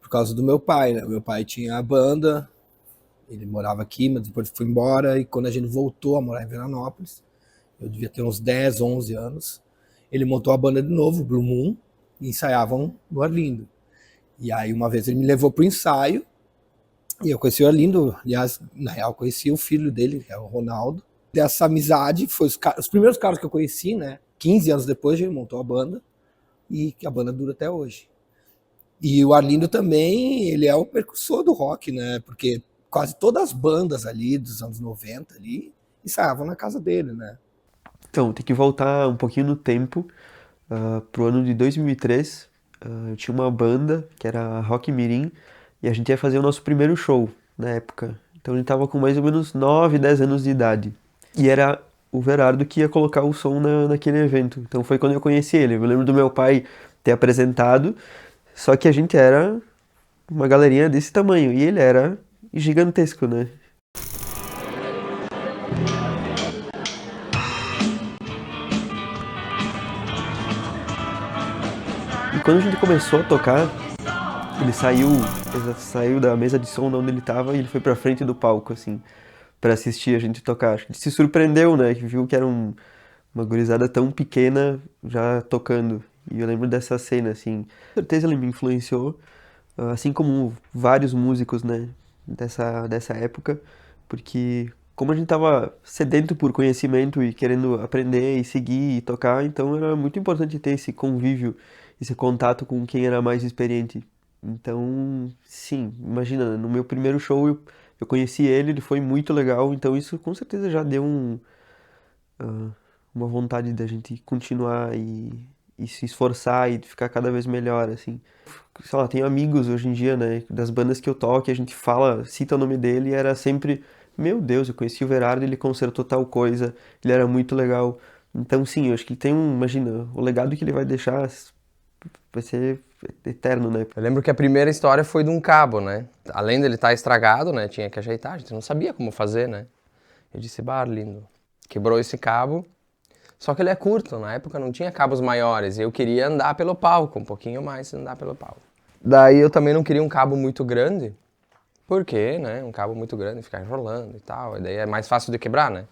por causa do meu pai, né? Meu pai tinha a banda, ele morava aqui, mas depois foi embora, e quando a gente voltou a morar em Veranópolis, eu devia ter uns 10, 11 anos, ele montou a banda de novo, o Blue Moon, e ensaiavam no Arlindo. E aí uma vez ele me levou pro ensaio, e eu conheci o Arlindo, aliás, na real, conheci o filho dele, que é o Ronaldo. Dessa amizade, foi os primeiros caras que eu conheci, né? 15 anos depois ele montou a banda, e que a banda dura até hoje. E o Arlindo também, ele é o precursor do rock, né? Porque quase todas as bandas ali dos anos 90 ali ensaiavam na casa dele, né? Então, tem que voltar um pouquinho no tempo, pro ano de 2003. Eu tinha uma banda que era Rock Mirim, e a gente ia fazer o nosso primeiro show na época. Então ele tava com mais ou menos 9, 10 anos de idade. E era o Verardo que ia colocar o som naquele evento. Então foi quando eu conheci ele. Eu lembro do meu pai ter apresentado, só que a gente era uma galerinha desse tamanho, e ele era gigantesco, né? E quando a gente começou a tocar, ele saiu da mesa de som de onde ele tava e ele foi pra frente do palco, assim, pra assistir a gente tocar. A gente se surpreendeu, né, que viu que era uma gurizada tão pequena já tocando. E eu lembro dessa cena, assim. Com certeza ele me influenciou, assim como vários músicos, né, dessa época, porque como a gente tava sedento por conhecimento e querendo aprender e seguir e tocar, então era muito importante ter esse convívio, esse contato com quem era mais experiente. Então, sim, imagina, no meu primeiro show eu conheci ele foi muito legal, então isso com certeza já deu uma vontade da gente continuar e se esforçar e ficar cada vez melhor, assim. Sei lá, tenho amigos hoje em dia, né, das bandas que eu toco, a gente cita o nome dele e era sempre, meu Deus, eu conheci o Verardo, ele consertou tal coisa, ele era muito legal. Então, sim, eu acho que tem imagina, o legado que ele vai deixar vai ser eterno, né? Eu lembro que a primeira história foi de um cabo, né? Além dele estar estragado, né? Tinha que ajeitar, a gente não sabia como fazer, né? Eu disse, Arlindo, quebrou esse cabo, só que ele é curto, na época não tinha cabos maiores, e eu queria andar pelo palco, um pouquinho mais andar pelo palco. Daí eu também não queria um cabo muito grande, porque, né? Um cabo muito grande, ficar enrolando e tal, e daí é mais fácil de quebrar, né?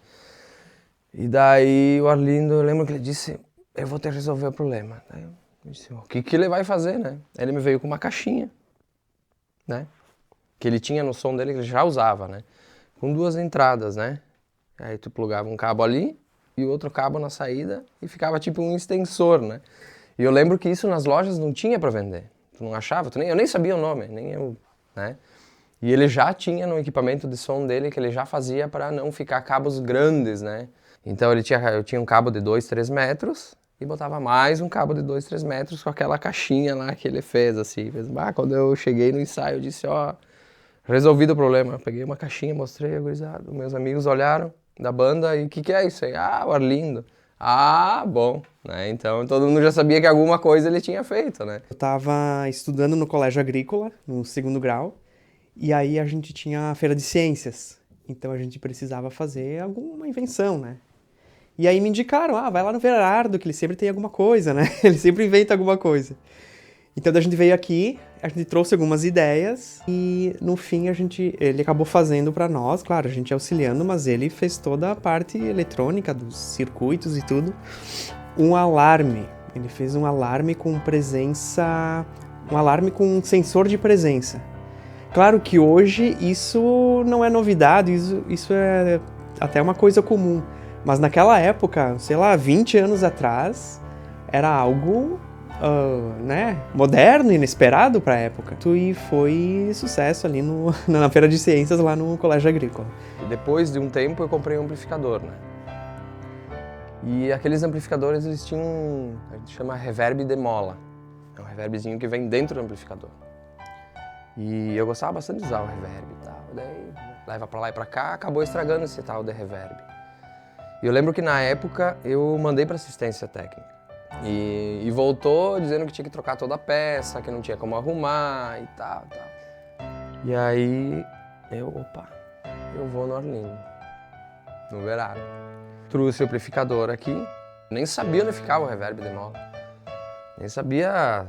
E daí o Arlindo, eu lembro que ele disse, eu vou ter que resolver o problema. Daí eu disse, o que ele vai fazer, né? Ele me veio com uma caixinha, né? Que ele tinha no som dele, que ele já usava, né? Com 2 entradas, né? Aí tu plugava um cabo ali e o outro cabo na saída e ficava tipo um extensor, né? E eu lembro que isso nas lojas não tinha pra vender. Tu não achava, eu nem sabia o nome, nem eu, né? E ele já tinha no equipamento de som dele que ele já fazia para não ficar cabos grandes, né? Então eu tinha um cabo de 2, 3 metros e botava mais um cabo de 2, 3 metros com aquela caixinha lá que ele fez, assim. Quando eu cheguei no ensaio, eu disse, resolvido o problema. Eu peguei uma caixinha, mostrei, gurizada. Meus amigos olharam da banda e o que é isso aí? O Arlindo. Bom. Né? Então todo mundo já sabia que alguma coisa ele tinha feito, né? Eu estava estudando no colégio agrícola, no 2º grau, e aí a gente tinha a feira de ciências. Então a gente precisava fazer alguma invenção, né? E aí me indicaram, vai lá no Verardo, que ele sempre tem alguma coisa, né? Ele sempre inventa alguma coisa. Então a gente veio aqui, a gente trouxe algumas ideias e no fim ele acabou fazendo para nós, claro, a gente auxiliando, mas ele fez toda a parte eletrônica dos circuitos e tudo. Um alarme, ele fez um alarme com presença, um alarme com um sensor de presença. Claro que hoje isso não é novidade, isso é até uma coisa comum. Mas naquela época, sei lá, 20 anos atrás, era algo moderno, inesperado para a época. E foi sucesso ali na Feira de Ciências, lá no Colégio Agrícola. Depois de um tempo eu comprei um amplificador, né? E aqueles amplificadores, eles tinham, a gente chama reverb de mola. É um reverbzinho que vem dentro do amplificador. E eu gostava bastante de usar o reverb e tal. Daí, leva pra lá e pra cá, acabou estragando esse tal de reverb. E eu lembro que na época eu mandei pra assistência técnica. E voltou dizendo que tinha que trocar toda a peça, que não tinha como arrumar e tal. E aí eu vou no Arlindo, no Verardo. Trouxe o amplificador aqui, nem sabia onde ficava o reverb de mola. Nem sabia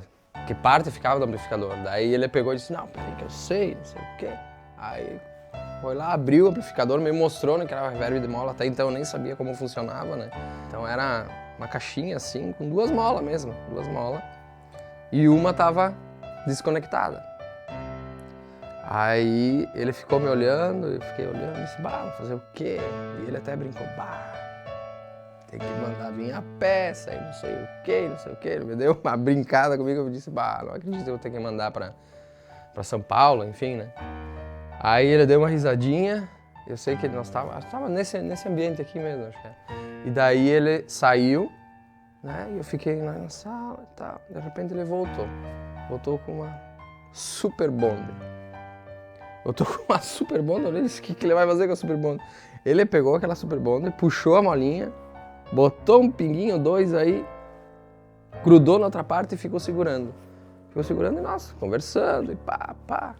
que parte ficava do amplificador. Daí ele pegou e disse, não, peraí que eu sei, não sei o quê. Aí foi lá, abriu o amplificador, me mostrou que era o reverb de mola. Até então eu nem sabia como funcionava, né? Então era uma caixinha assim, com 2 molas mesmo, 2 molas. E uma tava desconectada. Aí ele ficou me olhando, eu fiquei olhando e disse, vou fazer o quê? E ele até brincou, tem que mandar vir a peça e não sei o quê. Ele me deu uma brincada comigo, eu disse, não acredito que eu vou ter que mandar pra São Paulo, enfim, né? Aí ele deu uma risadinha, eu sei que nós tava nesse ambiente aqui mesmo, acho que era. E daí ele saiu, né? E eu fiquei na sala e tal. De repente ele voltou com uma Super Bonder. Voltou com uma Super Bonder, eu disse, o que ele vai fazer com a Super Bonder? Ele pegou aquela Super Bonder, puxou a molinha, botou um pinguinho, 2 aí, grudou na outra parte e ficou segurando. Ficou segurando e, nossa, conversando e pá.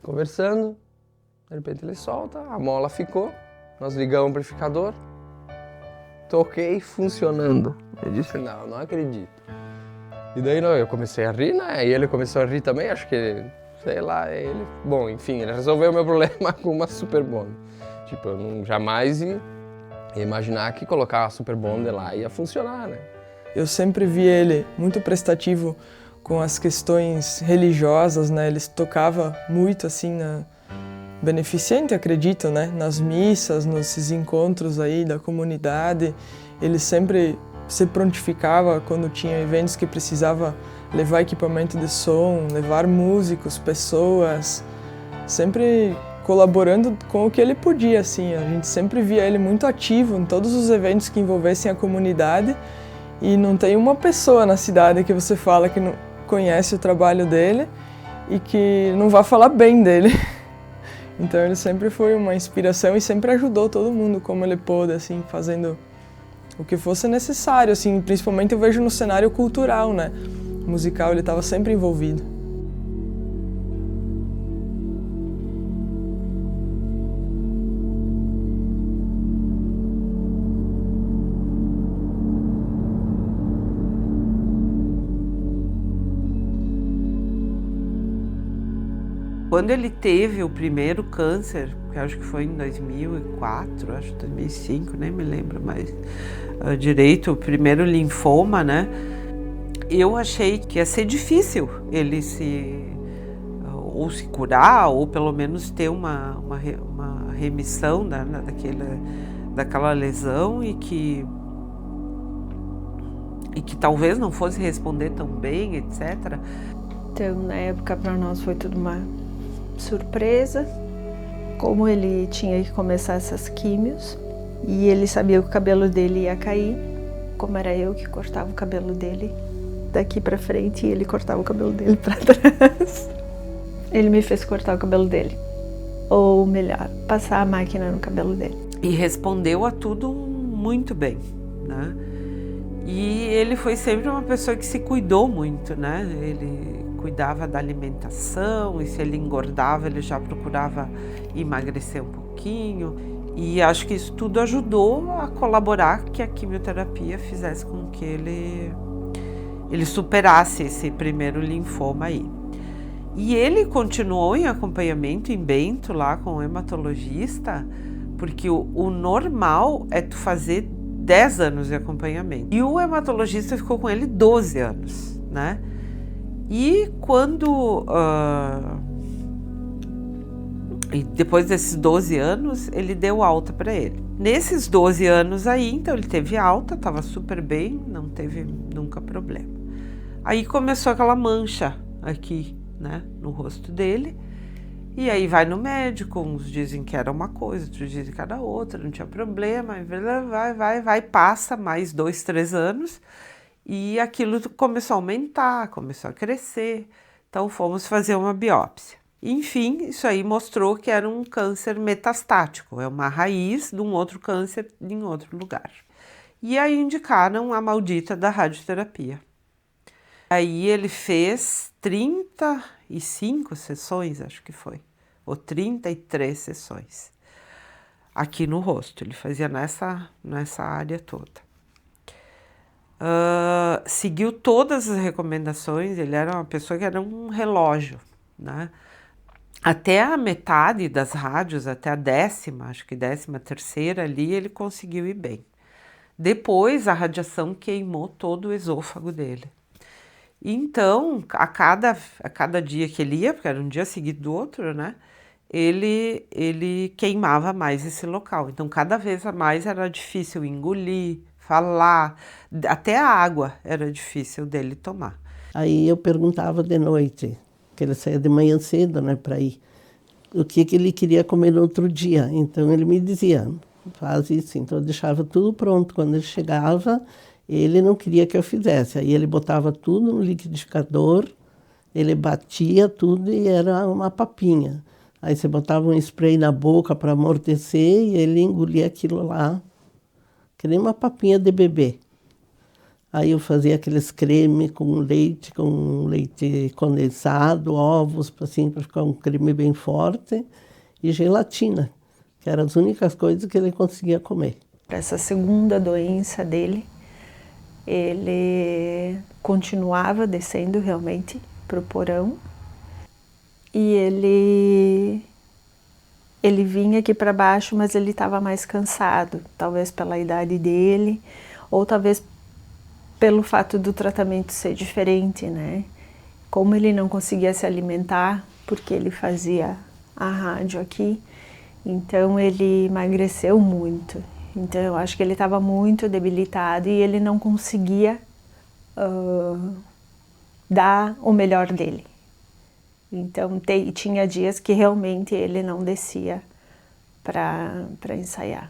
Conversando, de repente ele solta, a mola ficou, nós ligamos o amplificador, toquei funcionando. Eu disse, não acredito. E daí eu comecei a rir, né? E ele começou a rir também, acho que, sei lá, ele... Bom, enfim, ele resolveu o meu problema com uma Super Bonder. Tipo, eu jamais ia imaginar que colocar a Super Bonder lá ia funcionar, né? Eu sempre vi ele muito prestativo com as questões religiosas, né? Ele tocava muito, assim, beneficente, acredito, né? Nas missas, nesses encontros aí da comunidade. Ele sempre se prontificava quando tinha eventos que precisava levar equipamento de som, levar músicos, pessoas, sempre colaborando com o que ele podia, assim. A gente sempre via ele muito ativo em todos os eventos que envolvessem a comunidade e não tem uma pessoa na cidade que você fala que não conhece o trabalho dele e que não vai falar bem dele. Então ele sempre foi uma inspiração e sempre ajudou todo mundo como ele pôde, assim, fazendo o que fosse necessário, assim, principalmente eu vejo no cenário cultural, né? Musical, ele estava sempre envolvido. Quando ele teve o primeiro câncer, que acho que foi em 2004, acho 2005, nem me lembro mais direito, o primeiro linfoma, né? Eu achei que ia ser difícil ele se curar, ou pelo menos ter uma remissão daquela lesão e que talvez não fosse responder tão bem, etc. Então, na época, para nós foi tudo uma surpresa, como ele tinha que começar essas químios e ele sabia que o cabelo dele ia cair, como era eu que cortava o cabelo dele daqui para frente e ele cortava o cabelo dele para trás. Ele me fez cortar o cabelo dele, ou melhor, passar a máquina no cabelo dele. E respondeu a tudo muito bem, né? E ele foi sempre uma pessoa que se cuidou muito, né? Ele cuidava da alimentação e se ele engordava, ele já procurava emagrecer um pouquinho. E acho que isso tudo ajudou a colaborar que a quimioterapia fizesse com que ele superasse esse primeiro linfoma aí. E ele continuou em acompanhamento em Bento, lá com o hematologista, porque o normal é tu fazer 10 anos de acompanhamento. E o hematologista ficou com ele 12 anos, né? E quando... E depois desses 12 anos, ele deu alta para ele. Nesses 12 anos aí, então ele teve alta, estava super bem, não teve nunca problema. Aí começou aquela mancha aqui, né, no rosto dele. E aí vai no médico, uns dizem que era uma coisa, outros dizem que era outra, não tinha problema. Vai, passa mais 2, 3 anos e aquilo começou a aumentar, começou a crescer. Então fomos fazer uma biópsia. Enfim, isso aí mostrou que era um câncer metastático, é uma raiz de um outro câncer em outro lugar. E aí indicaram a maldita da radioterapia. Aí ele fez 35 sessões, acho que foi, ou 33 sessões, aqui no rosto, ele fazia nessa área toda. Seguiu todas as recomendações, ele era uma pessoa que era um relógio, né? Até a metade das rádios, até a 10ª, acho que 13ª ali, ele conseguiu ir bem. Depois a radiação queimou todo o esôfago dele. Então, a cada dia que ele ia, porque era um dia seguido do outro, né? Ele queimava mais esse local. Então, cada vez mais era difícil engolir, falar, até a água era difícil dele tomar. Aí eu perguntava de noite, que ele saía de manhã cedo, né, para ir, o que ele queria comer no outro dia. Então ele me dizia, faz isso. Então eu deixava tudo pronto. Quando ele chegava, ele não queria que eu fizesse. Aí ele botava tudo no liquidificador, ele batia tudo e era uma papinha. Aí você botava um spray na boca para amortecer e ele engolia aquilo lá, que nem uma papinha de bebê. Aí eu fazia aqueles creme com leite condensado, ovos, assim, para ficar um creme bem forte, e gelatina, que eram as únicas coisas que ele conseguia comer. Para essa segunda doença dele, ele continuava descendo realmente para o porão, e ele vinha aqui para baixo, mas ele estava mais cansado, talvez pela idade dele, ou talvez pelo fato do tratamento ser diferente, né? Como ele não conseguia se alimentar, porque ele fazia a rádio aqui, então ele emagreceu muito. Então eu acho que ele estava muito debilitado e ele não conseguia dar o melhor dele. Então tinha dias que realmente ele não descia para ensaiar.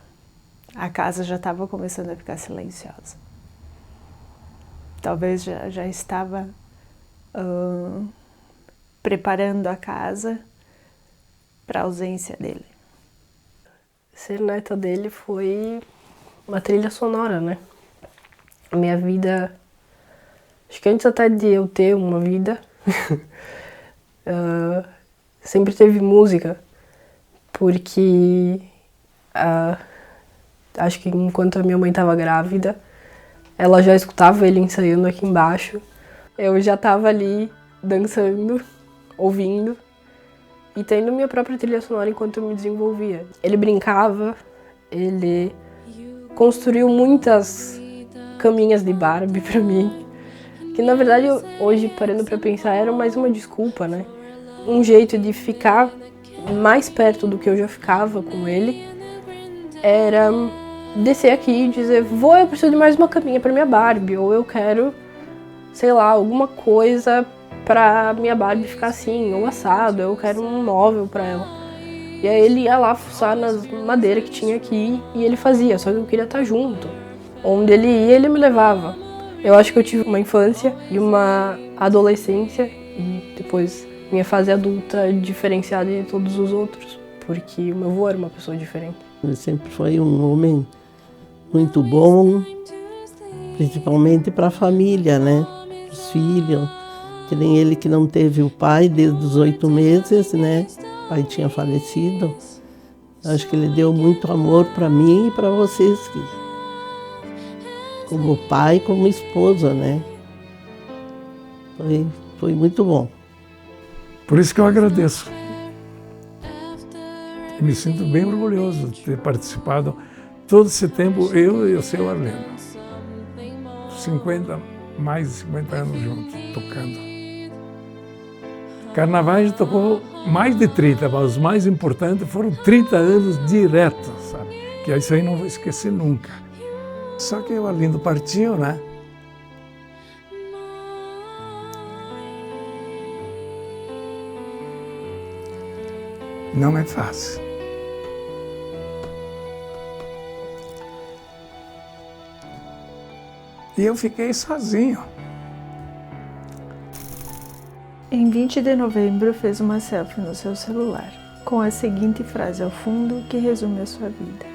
A casa já estava começando a ficar silenciosa. Talvez já estava preparando a casa para a ausência dele. Ser neta dele foi uma trilha sonora, né? A minha vida, acho que antes até de eu ter uma vida, sempre teve música, porque acho que enquanto a minha mãe estava grávida, ela já escutava ele ensaiando aqui embaixo. Eu já estava ali dançando, ouvindo e tendo minha própria trilha sonora enquanto eu me desenvolvia. Ele brincava, ele construiu muitas caminhas de Barbie para mim, que na verdade hoje, parando para pensar, era mais uma desculpa, né? Um jeito de ficar mais perto do que eu já ficava com ele era descer aqui e dizer, eu preciso de mais uma caminha para minha Barbie, ou eu quero, sei lá, alguma coisa para minha Barbie ficar assim, ou assado, eu quero um móvel para ela. E aí ele ia lá fuçar nas madeiras que tinha aqui e ele fazia, só que eu queria estar junto. Onde ele ia, ele me levava. Eu acho que eu tive uma infância e uma adolescência e depois minha fase adulta diferenciada de todos os outros, porque o meu avô era uma pessoa diferente. Ele sempre foi um homem muito bom, principalmente para a família, né? Os filhos, que nem ele que não teve o pai desde os 8 meses, né? O pai tinha falecido. Acho que ele deu muito amor para mim e para vocês, como pai, como esposa, né? Foi muito bom. Por isso que eu agradeço. E me sinto bem orgulhoso de ter participado todo esse tempo, eu e o seu Arlindo. Mais de 50 anos juntos, tocando. Carnaval a gente tocou mais de 30, mas os mais importantes foram 30 anos direto, sabe? Que isso aí não vou esquecer nunca. Só que o Arlindo partiu, né? Não é fácil. E eu fiquei sozinho. Em 20 de novembro, fez uma selfie no seu celular, com a seguinte frase ao fundo que resume a sua vida.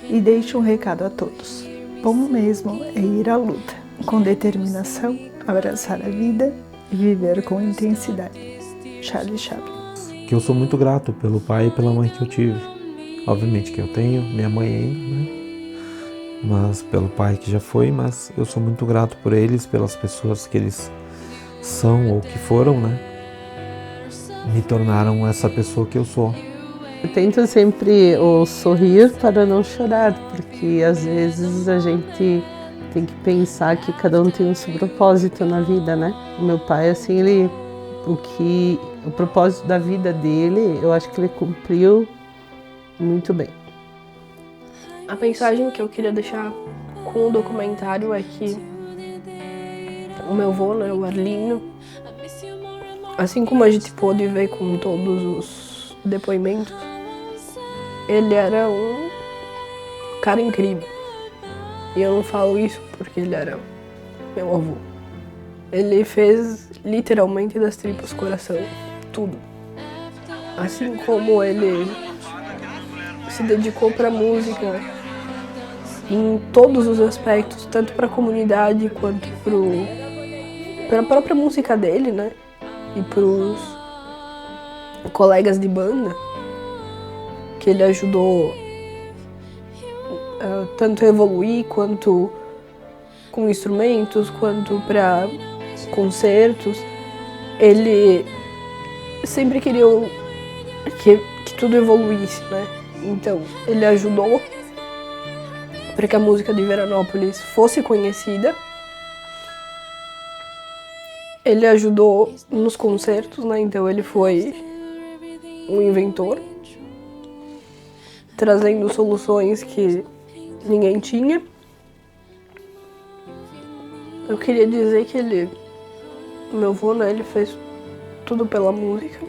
E deixa um recado a todos. Bom mesmo é ir à luta, com determinação, abraçar a vida e viver com intensidade. Charlie Chaplin. Que eu sou muito grato pelo pai e pela mãe que eu tive. Obviamente que eu tenho, minha mãe ainda, né? Mas pelo pai que já foi, mas eu sou muito grato por eles, pelas pessoas que eles são ou que foram, né? Me tornaram essa pessoa que eu sou. Eu tento sempre sorrir para não chorar, porque às vezes a gente tem que pensar que cada um tem um seu propósito na vida, né? O meu pai, assim, o propósito da vida dele, eu acho que ele cumpriu muito bem. A mensagem que eu queria deixar com o documentário é que o meu avô, né, o Arlindo, assim como a gente pôde ver com todos os depoimentos, ele era um cara incrível. E eu não falo isso porque ele era meu avô. Ele fez literalmente das tripas coração, tudo. Assim como ele se dedicou para a música em todos os aspectos, tanto para a comunidade quanto para a própria música dele, né? E para os colegas de banda, que ele ajudou tanto a evoluir quanto com instrumentos, quanto para concertos. Ele sempre queria que tudo evoluísse, né? Então, ele ajudou para que a música de Veranópolis fosse conhecida. Ele ajudou nos concertos, né? Então ele foi um inventor, trazendo soluções que ninguém tinha. Eu queria dizer que meu avô, né, ele fez tudo pela música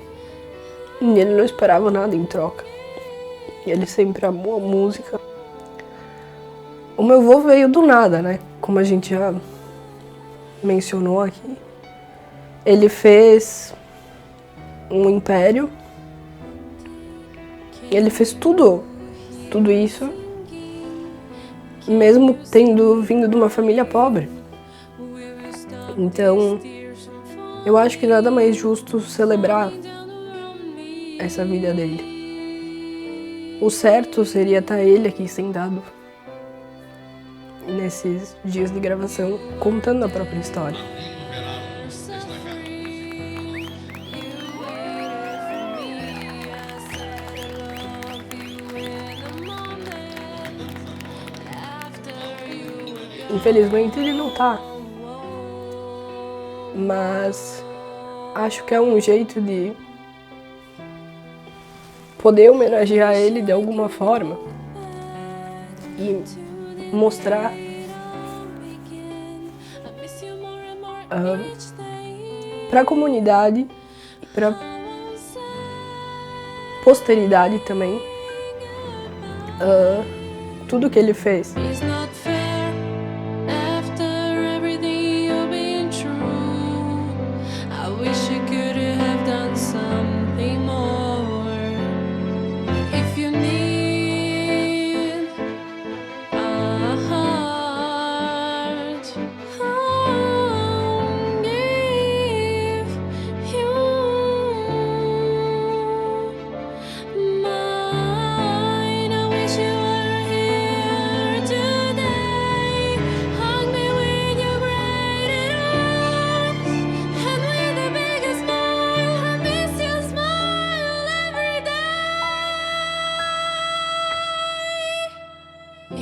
e ele não esperava nada em troca. Ele sempre amou a música. O meu avô veio do nada, né? Como a gente já mencionou aqui. Ele fez um império. Ele fez tudo isso, mesmo tendo vindo de uma família pobre. Então, eu acho que nada mais justo celebrar essa vida dele. O certo seria estar ele aqui sentado nesses dias de gravação, contando a própria história. Infelizmente ele não tá, mas acho que é um jeito de poder homenagear ele de alguma forma e mostrar para a comunidade, para posteridade também, tudo que ele fez.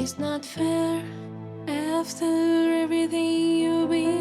It's not fair after everything you've been